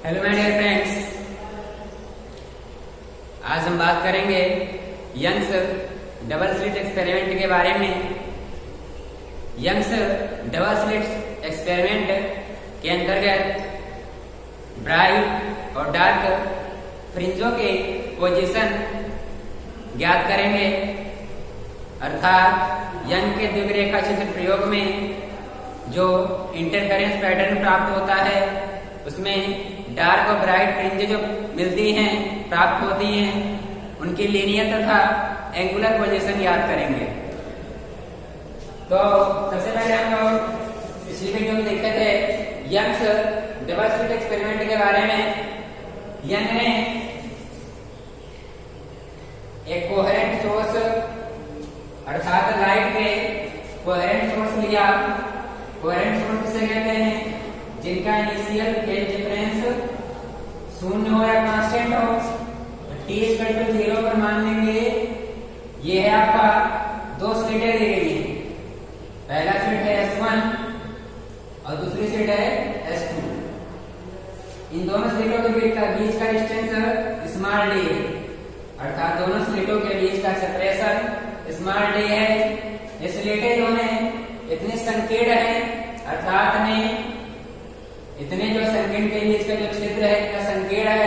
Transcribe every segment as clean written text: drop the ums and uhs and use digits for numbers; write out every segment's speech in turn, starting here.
Hello my dear friends, आज हम बात करेंगे यंग्स डबल स्लिट एक्सपेरिमेंट के बारे में। यंग्स डबल स्लिट एक्सपेरिमेंट के अंतर्गत ब्राइट और डार्क फ्रिंजों के पोजीशन ज्ञात करेंगे, अर्थात यंग के द्विरेखा क्षेत्र प्रयोग में जो इंटरफेरेंस पैटर्न प्राप्त होता है उसमें डार्क और ब्राइट फ्रिंज जो मिलती हैं, प्राप्त होती हैं, उनकी लीनियर तथा एंगुलर पोजीशन याद करेंगे। तो सबसे पहले हम लोग पिछली वीडियो में देखे थे यंग्स डबल स्लिट एक्सपेरिमेंट के बारे में। यंग ने एक कोहेरेंट सोर्स अर्थात लाइट के कोहेरेंट सोर्स लिया। कोहेरेंट सोर्स किसे कहते हैं? जिनका इनिशियल फेज डिफरेंस शून्य हो या कांस्टेंट हो। t = 0 पर मान लेंगे ये है आपका दो स्लिटें दी गई है। पहला स्लिट है S1 और दूसरी स्लिट है S2। इन दोनों स्लिटों के बीच का डिस्टेंस स्मॉल d है, अर्थात दोनों स्लिटों के बीच का सेपरेशन स्मॉल d है। ये स्लिटें जो है इतनी संकीर्ण है, अर्थात इतने जो संकीर्ण के बीच का जो क्षेत्र है इतना संकीर्ण है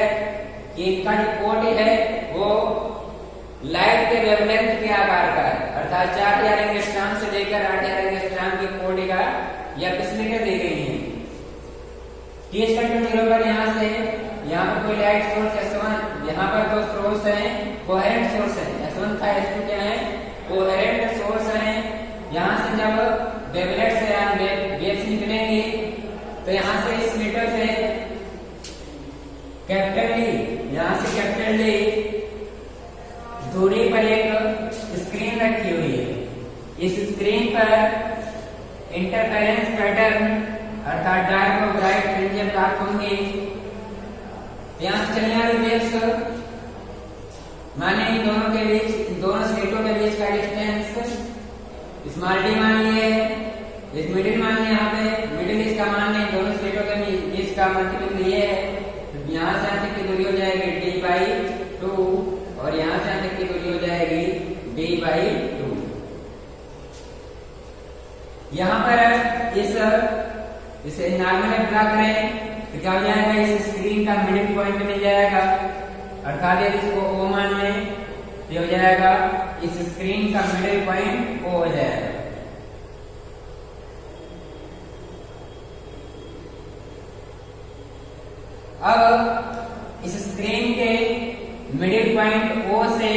कि इनका जो कोटि है वो लाइट के वेवलेंथ के आकार का है, अर्थात 4000 एंगस्ट्रॉम से लेकर 8000 एंगस्ट्रॉम की कोटि का यह स्लिटें दी गई हैं। t = 0 पर यहाँ से यहाँ पर कोई लाइट सोर्स S1, यहाँ पर दो सोर्स हैं, कोहेरेंट सोर्स है। S1 था, S2 क्या है? कोहेरेंट सोर्स है। यहाँ से जब वेवलेट से वेव्स निकलेंगी तो यहाँ से इस स्लिटर से कैपिटल D, यहाँ से कैपिटल D दूरी पर एक स्क्रीन रखी हुई है। इस स्क्रीन पर इंटरफेरेंस पैटर्न अर्थात डार्क और ब्राइट फ्रिंजें प्राप्त होंगी। यहाँ से चलने वाली वेव्स माने इन दोनों के बीच, दोनों स्लिटों के बीच का डिस्टेंस स्मॉल d मान लिए, इस मिडिल मान लिया, यहाँ पे मिडिल इसका मान नहीं, दोनों स्लिटों के बीच का मल्टीपल ये है। तो यहाँ से यहाँ तक की दूरी हो जाएगी d/2 और यहाँ से यहाँ तक की दूरी हो जाएगी d/2। यहाँ पर इसे नॉर्मल ड्रा करें तो क्या हो जाएगा? इस स्क्रीन का मिडिल पॉइंट मिल जाएगा, अर्थात यदि इसको O मान लें तो हो जाएगा इस स्क्रीन का मिडिल पॉइंट O हो जाएगा। अब इस स्क्रीन के मिडिल पॉइंट O से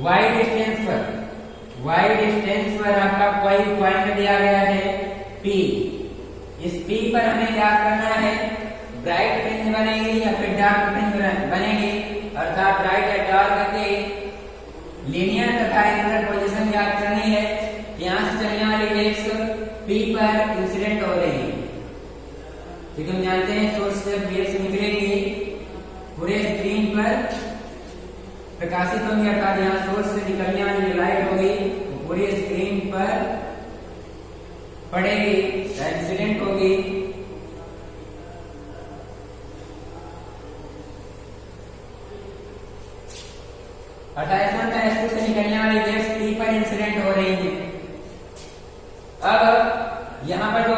y डिस्टेंस पर आपका कोई पॉइंट दिया गया है P। इस P पर हमें याद करना है ब्राइट फ्रिंज बनेगी या फिर डार्क फ्रिंज बनेगी, अर्थात ब्राइट या डार्क की लीनियर तथा एंगुलर पोजीशन याद करनी है। यहाँ से चलने वाली वेव्स P पर इंसिडेंट हो रही है, क्योंकि हम जानते हैं सोर्स से वेव्स निकलेंगी पूरे स्क्रीन पर प्रकाशित होंगी, अर्थात यहाँ सोर्स से निकलने वाली जो लाइट होगी वो पूरी स्क्रीन पर पड़ेगी, इंसिडेंट होगी। अर्थात S1 का S2 से निकलने वाली वेव्स P पर इंसिडेंट हो रही है। अब यहाँ पर जो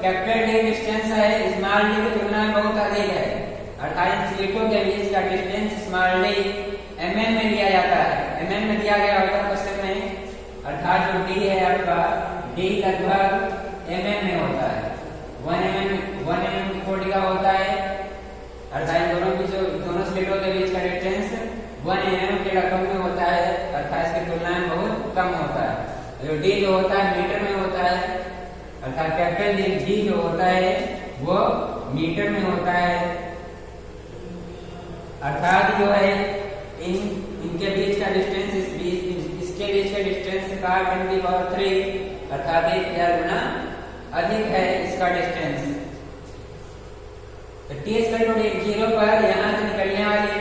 कैपिटल D डिस्टेंस है स्मॉल d की तुलना में बहुत अधिक है, अर्थात इन स्लिटों के बीच का डिस्टेंस स्मॉल d mm में दिया जाता है। mm में दिया गया होगा क्वेश्चन में, अर्थात जो d है आपका d लगभग mm में होता है। 1 mm की कोटि का होता है, अर्थात इन दोनों स्लिटों के बीच का डिस्टेंस 1 mm के रकम में होता है, अर्थात इसकी तुलना में बहुत कम होता है। जो d जो होता है मीटर में होता है, अर्थात कैपिटल D जो होता है वो मीटर में होता है, अर्थात जो है इनके बीच का डिस्टेंस इसके बीच का डिस्टेंस का 10⁻³ अर्थात 1000 गुना अधिक है इसका डिस्टेंस। तो t = 0 पर यहाँ से निकलने वाली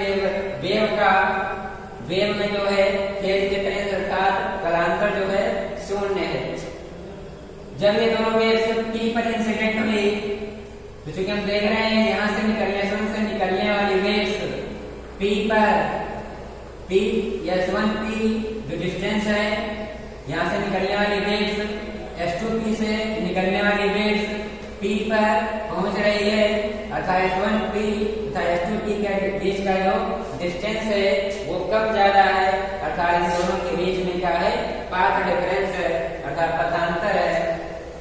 वेव में जो है फेज डिफरेंस अर्थात कलांतर जो है 0 है। जब ये दोनों वेव्स P पर इंसिडेंट हुई तो चूंकि हम देख रहे हैं यहाँ से निकलने वाली वेव्स P पर P S1P जो डिस्टेंस है, यहाँ से निकलने वाली वेव्स S2P से निकलने वाली वेव्स P पर पहुंच रही है, अर्थात S1P तथा S2P के बीच का जो डिस्टेंस है वो कम ज्यादा है, अर्थात इन दोनों के बीच में क्या है, पाथ डिफरेंस है, अर्थात पथांतर है।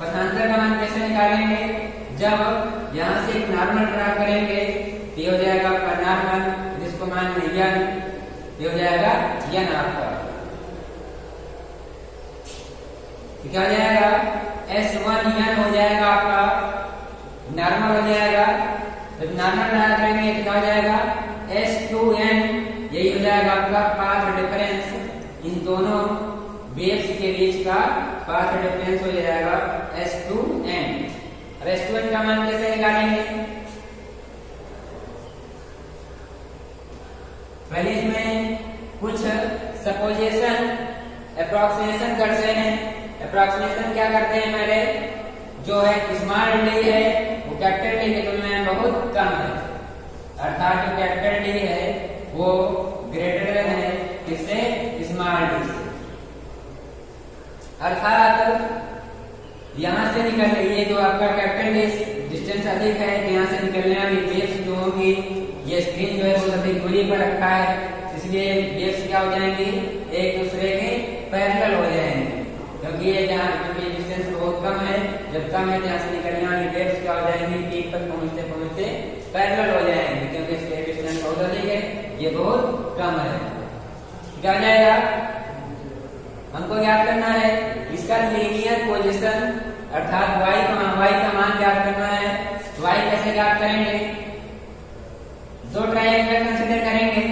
पथांतर का मान कैसे निकालेंगे, जब यहाँ से एक नॉर्मल ड्रा करेंगे तो ये हो जाएगा आपका नॉर्मल, जिसको मान लें n, ये हो जाएगा n आपका, क्या हो जाएगा S1n हो जाएगा आपका, नॉर्मल हो जाएगा। जब नॉर्मल ड्रा करेंगे क्या हो जाएगा S2n, यही हो जाएगा आपका पाथ डिफरेंस, इन दोनों वेव्स के बीच का पाथ डिफरेंस हो जाएगा S2n। और S2n का मान कैसे निकालेंगे, पहले इसमें कुछ सपोजिशन अप्रोक्सीमेशन करते हैं। अप्रोक्सीमेशन क्या करते हैं, पहले जो है स्मॉल डी है वो कैपिटल डी की तुलना में बहुत कम है, अर्थात जो कैपिटल डी है वो ग्रेटर है इससे स्मॉल डी से, अर्थात यहाँ से निकल रही है जो आपका कैपिटल डी डिस्टेंस अधिक है, तो यहाँ से निकलने वाली वेव्स जो होगी, ये स्क्रीन जो है वो अधिक दूरी पर रखा है, इसलिए वेव्स क्या हो जाएंगी, एक दूसरे के पैरेलल हो जाएंगे, क्योंकि ये जहाँ क्योंकि डिस्टेंस बहुत कम है, जब कम है यहाँ से निकलने वाली वेव्स क्या हो जाएंगी, पीक पर पहुंचते पहुंचते पैरेलल हो जाएंगे, क्योंकि इसके डिस्टेंस बहुत अधिक है, ये बहुत कम है। क्या हो जाएगा, हमको ज्ञात करना है इसका लीनियर पोजीशन, अर्थात y का मान ज्ञात करना है। y कैसे ज्ञात करेंगे, दो ट्रायंगल कंसीडर करेंगे,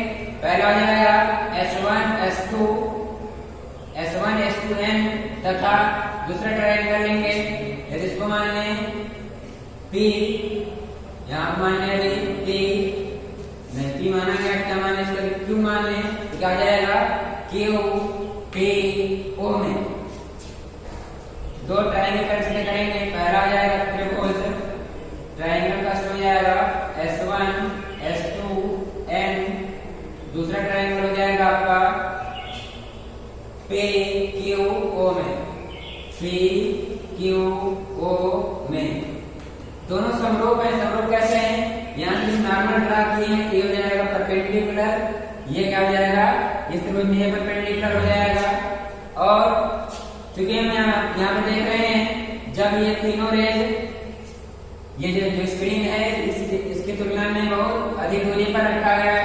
पहला हो जाएगा S1 S2n तथा दूसरा ट्रायंगल लेंगे, यदि इसको मान लें P, यहाँ मान लें P, नहीं P माना गया, क्या मान लें इसका Q मान लें, तो क्या हो जाएगा Q P O में दो ट्रायंगल कंसीडर करेंगे, पहला हो जाएगा त्रिभुज, ट्रायंगल फर्स्ट हो जाएगा S1 S2n, दूसरा ट्रायंगल हो जाएगा आपका PQO में, PQO में, दोनों समरूप है। समरूप कैसे हैं, यहाँ से नॉर्मल ड्रा किए हैं, ये हो जाएगा परपेंडिकुलर, ये क्या हो जाएगा, इस त्रिभुज में ये परपेंडिकुलर हो जाएगा। और चूंकि हम यहाँ पे देख रहे हैं जब ये तीनों रेज, ये जो स्क्रीन है इसकी तुलना में बहुत अधिक दूरी पर रखा गया है,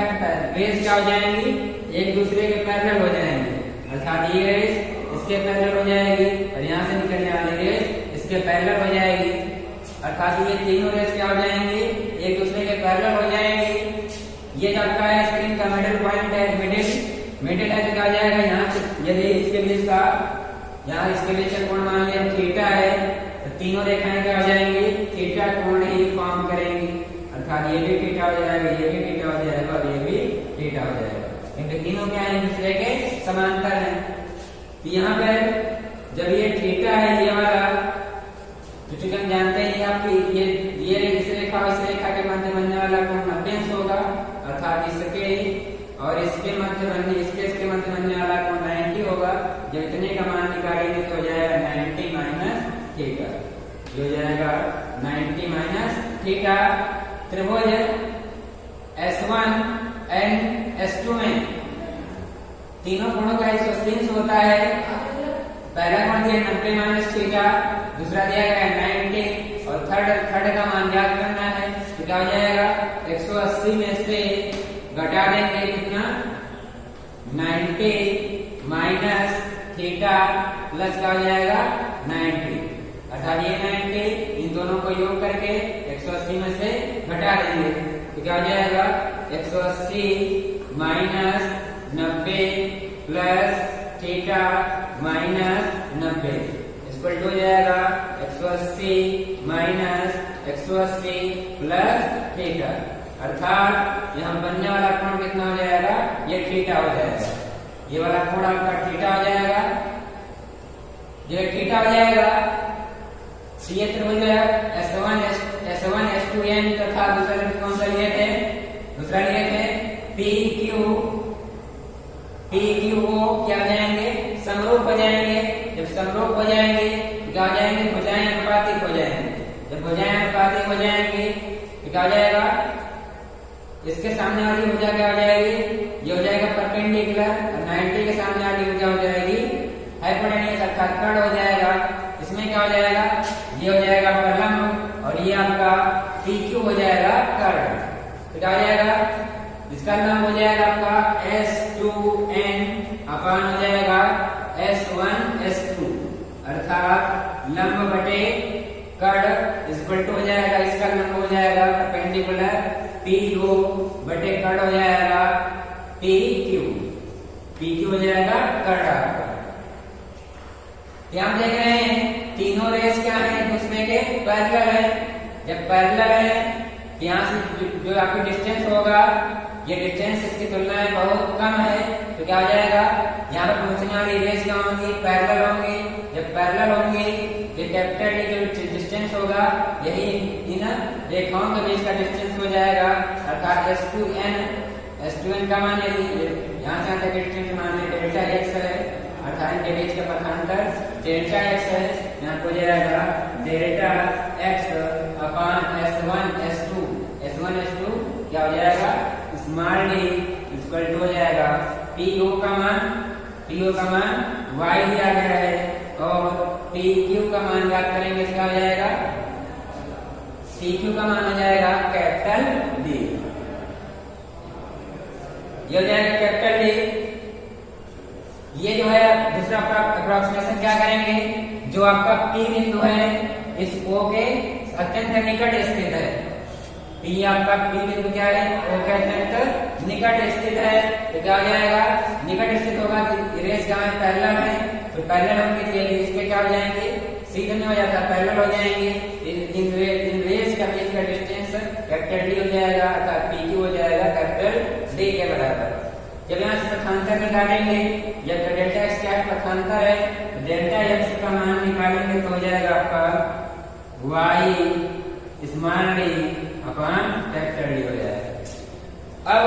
रेज क्या हो जाएंगी, एक दूसरे के पैरेलल हो जाएंगे, अर्थात ये रेज इसके पैरेलल हो जाएगी और यहाँ से निकलने वाली रेज इसके पैरेलल हो जाएगी, अर्थात ये तीनों रेज क्या हो जाएंगी, एक दूसरे के पैरेलल हो जाएंगी। ये जो आपका है स्क्रीन का मिडिल पॉइंट है, मिडिल है तो क्या हो जाएगा, यहाँ से यदि इसके बीच का, यहाँ इसके बीच का कोण मान लिया थीटा है, तो तीनों रेखाएं क्या हो जाएंगी, थीटा कोण ही फॉर्म करेंगी, अर्थात ये भी थीटा हो जाएगा, ये भी थीटा हो जाएगा और ये भी थीटा हो जाएगा, क्योंकि तीनों क्या है, एक दूसरे के समांतर हैं। तो यहाँ पर जब ये थीटा है ये वाला, तो चूंकि हम जानते हैं आपकी ये इस रेखा और इस रेखा के मध्य बनने वाला कोण 90 अंश होगा, अर्थात इसके और इसके मध्य बनने वाला कोण 90 होगा। जब इतने का मान निकालेंगे तो हो जाएगा 90 माइनस थीटा, ये हो जाएगा 90 माइनस थीटा। त्रिभुज S1 n S2 में तीनों कोणों का आइसोसेलेस होता है, पहला कोण दिया 90 माइनस थीटा, दूसरा दिया गया 90 और थर्ड का मान ज्ञात करना है, तो क्या हो जाएगा 180 में से घटा देंगे कितना 90 माइनस थीटा प्लस क्या हो जाएगा 90, अर्थात ये 90 इन दोनों को योग करके 180 में से घटा देंगे, तो क्या हो जाएगा 180 minus 90 plus theta minus 90 equal to हो जाएगा 180 माइनस 180 प्लस थीटा, अर्थात यहाँ बनने वाला कोण कितना हो जाएगा, ये थीटा हो जाएगा, ये वाला कोण आपका थीटा हो जाएगा, ये थीटा हो जाएगा। ये त्रिभुज S1 S1 S2n तथा दूसरा लिमिट कौन सा लिए थे? दूसरा लिए थे PQO क्या हो जाएंगे? समरूप हो जाएंगे। जब समरूप हो जाएंगे क्या हो जाएंगे? भुजाएं अनुपातिक हो जाएंगे। जब भुजाएं अनुपातिक हो जाएंगी तो क्या हो जाएगा? इसके सामने वाली भुजा क्या हो जाएगी? ये हो जाएगा परपेंडिकुलर, और 90 के सामने वाली भुजा हो जाएगी हाइपोटेन्यूज अर्थात कर्ण हो जाएगा। इसमें क्या हो जाएगा? ये हो जाएगा परलंब और ये आपका PQ हो जाएगा कर्ण। तो क्या हो जाएगा? इसका लंब हो जाएगा आपका S2n अपान हो जाएगा S1 S2 अर्थात लंब बटे कर्ण इक्वल टू हो जाएगा, इसका लंब हो जाएगा परपेंडिकुलर PO बटे कर्ण हो जाएगा PQ हो जाएगा कर्ण आपका। हम देख रहे हैं तीनों रेस क्या है? एक दूसरे के पैरेलल है। जब पैरेलल है यहाँ से जो आपकी डिस्टेंस होगा, ये डिस्टेंस इसकी तुलना में बहुत कम है, तो क्या हो जाएगा? यहाँ पर पहुंचने वाली रेस क्या होंगी? पैरेलल होंगी। जब पैरेलल होंगी ये कैपिटल जो डिस्टेंस होगा यही इन रेखाओं के बीच का डिस्टेंस हो जाएगा अर्थात S2n का मान यदि यहाँ से यहाँ तक डिस्टेंस मान लिया डेल्टा x है अर्थात इनके बीच का पथांतर डेल्टा x है। यहाँ हो जाएगा डेल्टा x अपान S1 S2 क्या हो जाएगा? स्मॉल d इक्वल टू हो जाएगा PO का मान y दिया गया है और PQ का मान याद करेंगे, क्या हो जाएगा? PQ का मान हो जाएगा कैपिटल D। ये हो जाएगा कैपिटल D। ये जो है दूसरा अप्रोक्सीमेशन क्या करेंगे? जो आपका P बिंदु है इस O के अत्यंत निकट स्थित है। P आपका P बिंदु क्या है? O के अत्यंत निकट स्थित है। तो क्या हो जाएगा? निकट स्थित होगा। रेस क्या है? पैरेलल है, तो पैरेलल होंगे तो इसके क्या हो जाएंगे? सीधे में हो जाता है, पैरेलल हो जाएंगे। इन रेस का बीच का डिस्टेंस कैपिटल D हो जाएगा अर्थात PQ हो जाएगा कैपिटल D के बराबर। जब यहाँ से पथांतर निकालेंगे, जब डेल्टा x क्या पथांतर है, डेल्टा x का मान निकालेंगे तो हो जाएगा आपका y small d upon capital D हो जाएगा। अब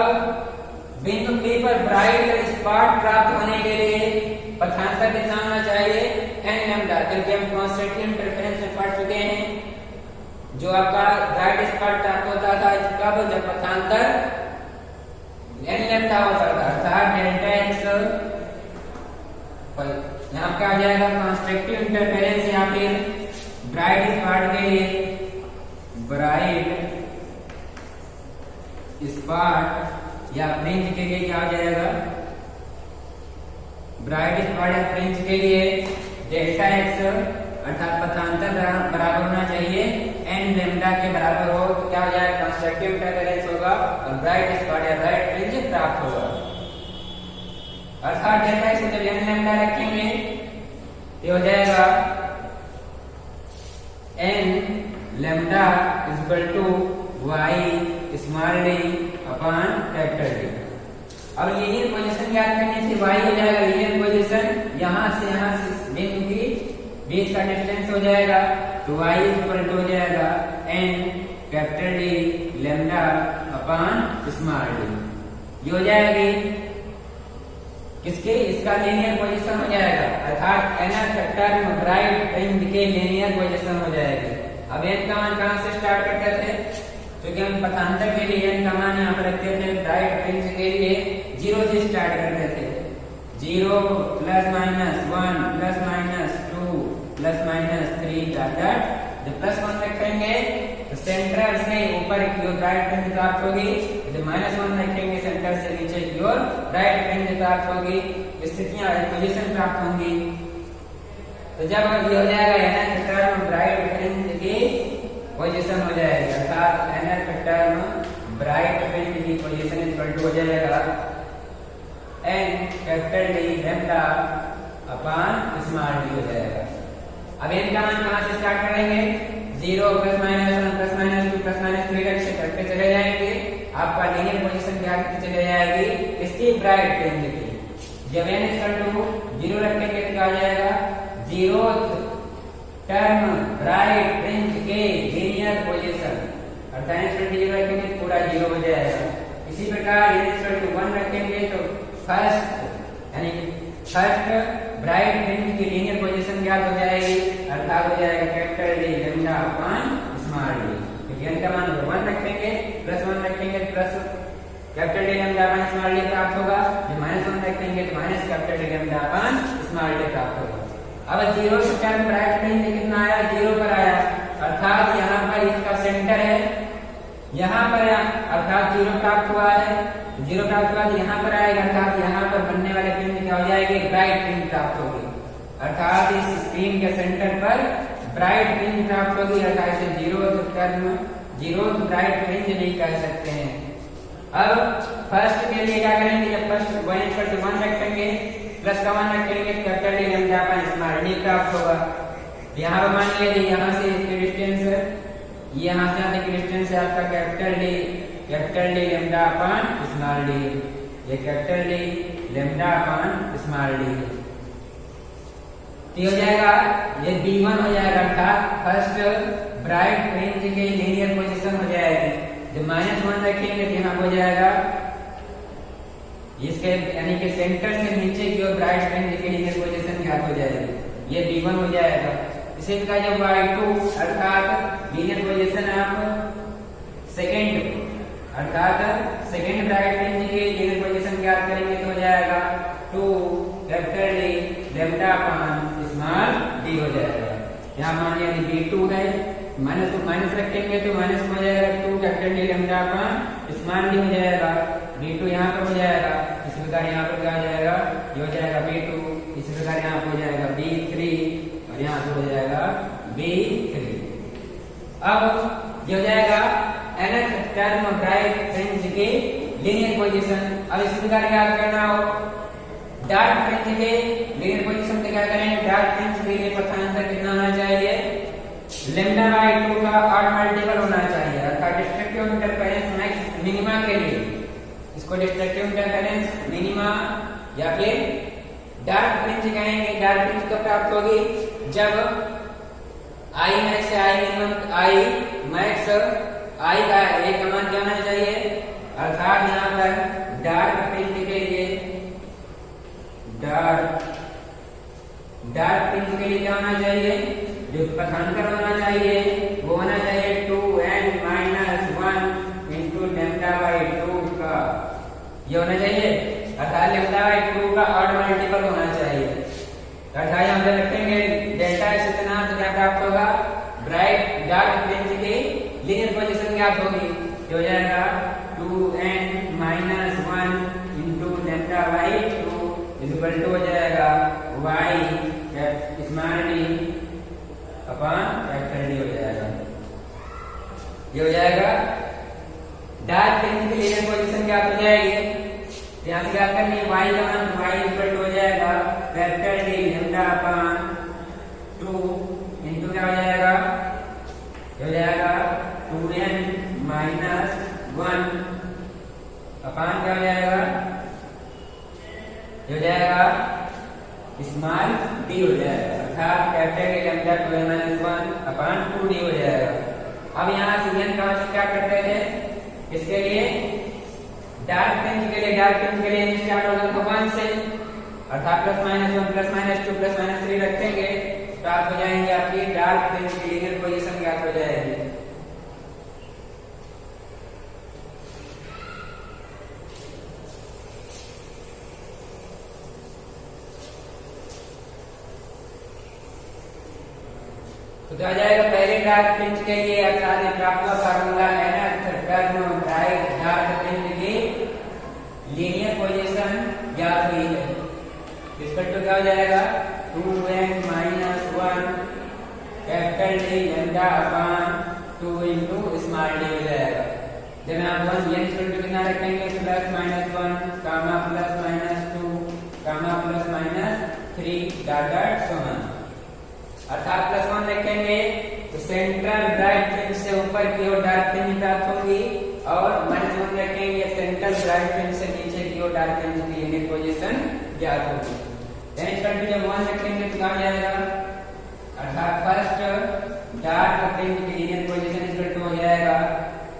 बिंदु P पर ब्राइट स्पॉट प्राप्त होने के लिए पथांतर कितना होना चाहिए? n लैम्डा, क्योंकि हम कॉन्स्टेंट इंटरफेरेंस में पढ़ चुके हैं। जो आपका ब्राइट स्पॉट प्राप्त होता था कब? जब पथांतर n लैम्डा होता था अर्थात डेल्टा x यहाँ क्या आ जाएगा? कंस्ट्रक्टिव इंटरफेरेंस या फिर ब्राइट स्पॉट के लिए ब्राइट स्पॉट या फ्रिंज के लिए क्या हो जाएगा? ब्राइट स्पॉट या फ्रिंज के लिए डेल्टा x अर्थात पथांतर बराबर होना चाहिए n लैम्डा के बराबर हो, तो क्या हो जाएगा? कंस्ट्रक्टिव इंटरफेरेंस होगा और ब्राइट स्पॉट या ब्राइट फ्रिंज प्राप्त होगा। अर्थात डेल्टा x जब n लैम्डा रखेंगे ये हो जाएगा n lambda equal to y small d upon capital D। अब लीनियर पोजीशन याद करनी थी, y हो जाएगा लीनियर पोजीशन, यहाँ से बिंदु की बीच का डिस्टेंस हो जाएगा, तो y इक्वल टू हो जाएगा n कैपिटल D लैम्डा अपान स्मॉल d। ये हो जाएगी किसके? इसका लीनियर पोजीशन हो जाएगा अर्थात nth टर्म ब्राइट फ्रिंज के लीनियर पोजीशन हो जाएगी। अब n का मान कहाँ से स्टार्ट करते थे? क्योंकि हम पथांतर के लिए n का मान यहाँ पर रखते थे, ब्राइट फ्रिंज के लिए 0 से स्टार्ट करते थे। 0 plus minus 1 plus minus 2 plus minus 3 dot. जब प्लस 1 रखेंगे तो सेंटर से ऊपर की ओर ब्राइट फ्रिंज प्राप्त होगी, जब माइनस 1 रखेंगे सेंटर से नीचे की ओर ब्राइट फ्रिंज प्राप्त होगी। स्थितियां पोजीशन प्राप्त होंगी। तो जब ये हो जाएगा nth टर्म ब्राइट फ्रिंज की पोजीशन हो जाएगी अर्थात nth टर्म ब्राइट फ्रिंज की पोजीशन इक्वल टू हो जाएगा n कैपिटल D लैम्डा अपान स्मॉल d हो जाएगा। अब n का मान कहाँ से स्टार्ट करेंगे? 0 plus minus 1 plus minus 2 plus minus 3 तक से करते चले जाएंगे। आपका लीनियर पोजीशन क्या चले जाएगी? इसकी ब्राइट फ्रिंज की। जब n इक्वल टू 0 रखेंगे तो क्या हो जाएगा? 0th टर्म ब्राइट फ्रिंज के लीनियर पोजीशन, अर्थात n 0 रखेंगे पूरा 0 हो जाएगा। इसी प्रकार n 1 रखेंगे तो फर्स्ट ब्राइट फ्रिंज की लीनियर पोजीशन ज्ञात हो जाएगी, अर्थात हो जाएगा capital D lambda upon small D. क्योंकि n का मान 1 रखेंगे प्लस 1 रखेंगे plus capital D lambda upon small D प्राप्त होगा, जो -1 रखेंगे तो minus capital D lambda upon small D प्राप्त होगा। अब 0 से टर्म ब्राइट फ्रिंज कितना आया, 0 पर आया, अर्थात यहाँ पर इसका सेंटर है, यहाँ पर अर्थात 0 प्राप्त हुआ है, 0 प्राप्त हुआ तो यहाँ पर आएगा, अर्थात यहाँ पर बनने वाले फ्रिंज क्या हो जाएगी, ब्राइट फ्रिंज प्राप्त होगी, अर्थात इस स्क्रीन के सेंटर पर ब्राइट फ्रिंज प्राप्त होगी, अर्थात इसे 0th term 0th bright fringe नहीं कह सकते हैं। अब फर्स्ट के लिए क्या करेंगे, जब फर्स्ट 1 रखेंगे प्लस का 1 रखेंगे capital D lambda upon small D प्राप्त होगा। यहाँ पर मान लीजिए यहाँ से इसकी डिस्टेंस है, यहाँ से यहाँ तक डिस्टेंस है आपका capital D lambda upon small D, ये capital D lambda upon small D हो जाएगा, ये B1 हो जाएगा, अर्थात फर्स्ट ब्राइट फ्रिंज की लीनियर पोजीशन हो जाएगी। जब -1 रखेंगे तो यहाँ हो जाएगा इसके यानी कि सेंटर से नीचे की ओर ब्राइट फ्रिंज की लीनियर पोजीशन ज्ञात हो जाएगी, ये B1 हो जाएगा। इसी प्रकार जब Y2 अर्थात लीनियर पोजीशन आप सेकंड ब्राइट फ्रिंज की लीनियर पोजीशन ज्ञात करेंगे तो हो जाएगा 2 capital D lambda upon small D हो जाएगा। यहाँ मान लिया B2 है, माइनस रखेंगे तो माइनस हो जाएगा 2 capital D lambda upon small D हो जाएगा, B2 यहाँ पर हो जाएगा, इस प्रकार यहाँ पर क्या हो जाएगा, ये हो जाएगा B2, इसी प्रकार यहाँ पर हो जाएगा B3 और यहाँ पर हो जाएगा B3। अब ये हो जाएगा nth टर्म ब्राइट फ्रिंज की लीनियर पोजीशन। अब इस प्रकार याद करना हो डार्क फ्रिंज के लीनियर पोजीशन क्या करेंगे, डार्क फ्रिंज के लिए पथांतर कितना होना चाहिए, लैम्डा बाय 2 का ऑड मल्टीपल होना चाहिए, अर्थात डिस्ट्रक्टिव इंटरफेरेंस मैक्स मिनिमा के लिए इसको डिस्ट्रक्टिव इंटरफेरेंस मिनिमा या फिर डार्क फ्रिंज कहेंगे। डार्क फ्रिंज कब प्राप्त होगी, जब I मैक्स से I minimum I max I का एक मान क्या होना चाहिए, अर्थात यहाँ पर डार्क फ्रिंज के लिए डार्क फ्रिंज के लिए क्या होना चाहिए, जो पथांतर होना चाहिए वो होना चाहिए 2n-1 इंटू लैम्डा बाई 2 का, ये होना चाहिए, अर्थात लैम्डा बाई 2 का ऑड मल्टीपल होना चाहिए। अर्थात हम जब रखेंगे डेल्टा x इतना तो क्या प्राप्त होगा, ब्राइट डार्क फ्रिंज की लीनियर पोजीशन ज्ञात होगी, जो हो जाएगा 2n-1 into lambda by 2 equal to हो जाएगा y small d upon capital D हो जाएगा, ये हो जाएगा डार्क फ्रिंज की लीनियर पोजीशन ज्ञात हो जाएगी। यहाँ से क्या करनी है, y का मान y इक्वल टू हो जाएगा capital D lambda upon 2 into क्या हो जाएगा, ये हो जाएगा 2n-1 अपॉन क्या हो जाएगा, ये हो जाएगा स्मॉल डी हो जाएगा, अर्थात capital D lambda 2n-1 upon 2d हो जाएगा। अब यहाँ से n का मान क्या करते थे, इसके लिए डार्क फ्रिंज के लिए स्टार्ट होगा 1 से, अर्थात +-1 +-2 +-3 रखेंगे तो आप हो जाएंगे आपकी डार्क फ्रिंज की लीनियर पोजीशन ज्ञात हो जाएगी। तो क्या जाएगा, पहले डार्क फ्रिंज के लिए अर्थात प्राप्त हुआ formula nth term bright dark fringe की लीनियर पोजीशन ज्ञात हुई है, इसका तो क्या हो जाएगा 2n-1 capital D lambda upon 2 into small D हो जाएगा। जब आप 1 n इक्वल टू कितना रखेंगे, +-1 कामा +-2 कामा +-3 डॉट सो ऑन, अर्थात +1 रखेंगे तो सेंट्रल ब्राइट फ्रिंज से ऊपर की ओर डार्क फ्रिंज प्राप्त होगी, और -1 रखेंगे सेंट्रल ब्राइट फ्रिंज से नीचे की ओर डार्क फ्रिंज की लीनियर पोजीशन ज्ञात होगी। जब 1 रखेंगे तो क्या जाएगा, अर्थात फर्स्ट डार्क फ्रिंज की लीनियर पोजीशन इक्वल टू हो जाएगा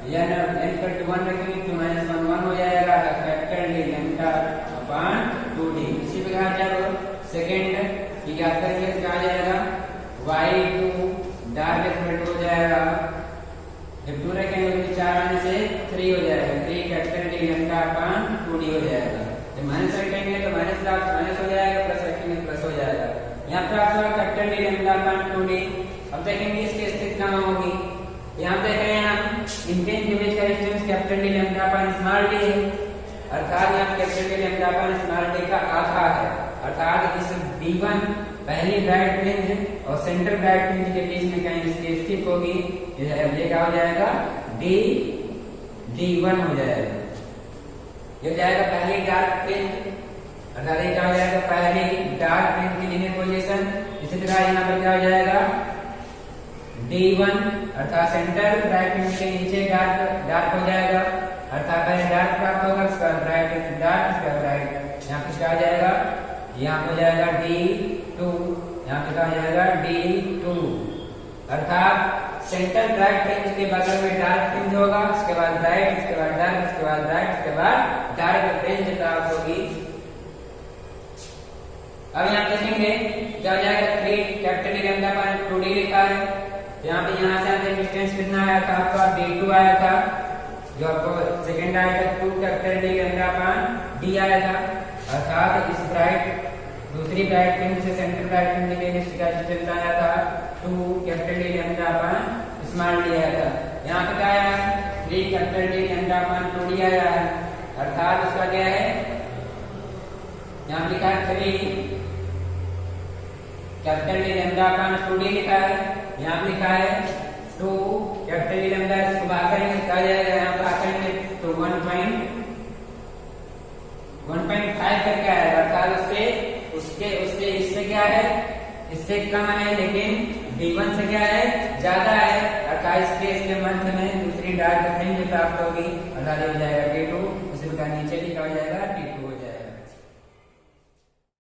n इक्वल टू 1 रखेंगे तो -1 हो जाएगा capital D lambda upon 2D। इसी प्रकार जब सेकंड की ज्ञात करेंगे तो क्या आ जाएगा y2 डार्क इक्वल टू हो जाएगा, जब 2 रखेंगे तो 4 आने से 3 हो जाएगा, 3 capital D lambda upon 2D हो जाएगा। जब माइनस रखेंगे तो माइनस हो जाएगा, प्लस रखेंगे प्लस हो जाएगा। यहाँ पर आपका capital D lambda upon 2D। अब देखेंगे इसकी स्थिति कहाँ होगी। यहाँ देख रहे हैं हम इंटेंस इमेज का distance capital D lambda upon small d है, अर्थात यहाँ capital D lambda upon small d का आधा है, अर्थात इस D1 पहली ब्राइट फ्रिंज और सेंटर ब्राइट फ्रिंज के बीच में कहीं इसकी स्थिति होगी, ये क्या हो जाएगा D1 हो जाएगा। ये जाएगा पहली डार्क फ्रिंज, अर्थात ये क्या हो जाएगा पहली डार्क फ्रिंज की लीनियर पोजीशन। इसी तरह यहाँ पर क्या हो जाएगा D1 अर्थात सेंटर ब्राइट फ्रिंज के नीचे डार्क हो जाएगा, अर्थात पहले डार्क प्राप्त होगा, उसका ब्राइट डार्क, इसका ब्राइट। यहाँ पे क्या आ जाएगा, यहाँ हो जाएगा D2, यहाँ पे क्या हो जाएगा D2, अर्थात सेंटर ब्राइट फ्रिंज के बगल में डार्क फ्रिंज होगा, उसके बाद ब्राइट, उसके बाद डार्क, उसके बाद ब्राइट, उसके बाद डार्क फ्रिंज प्राप्त होगी। अब यहाँ देखेंगे क्या हो जाएगा 3 capital D lambda upon 2D लिखा है। यहाँ पे यहाँ से डिस्टेंस कितना आया था आपका D2 आया था, जो आपको सेकंड आया था 2 capital D lambda upon D आया था, अर्थात इस ब्राइट दूसरी ब्राइट फ्रिंज से सेंटर ब्राइट फ्रिंज के बीच का डिस्टेंस आया था 2 capital D lambda upon small d आया था। यहाँ पे क्या आया है 3 capital D lambda upon 2D आया है, अर्थात उसका क्या है यहाँ लिखा है 3 capital D lambda upon 2D लिखा है, यहाँ लिखा है 2 कैपिटल D लैम्डा, इसको बाहर करेंगे क्या जाएगा, यहाँ पर करेंगे तो 1.5 करके आएगा, अर्थात उससे इससे क्या है, इससे कम है, लेकिन D1 से क्या है ज्यादा है, अर्थात इसके मध्य में दूसरी डार्क फ्रिंज प्राप्त होगी, अर्थात हो जाएगा D2। इसी प्रकार नीचे भी क्या हो जाएगा D2।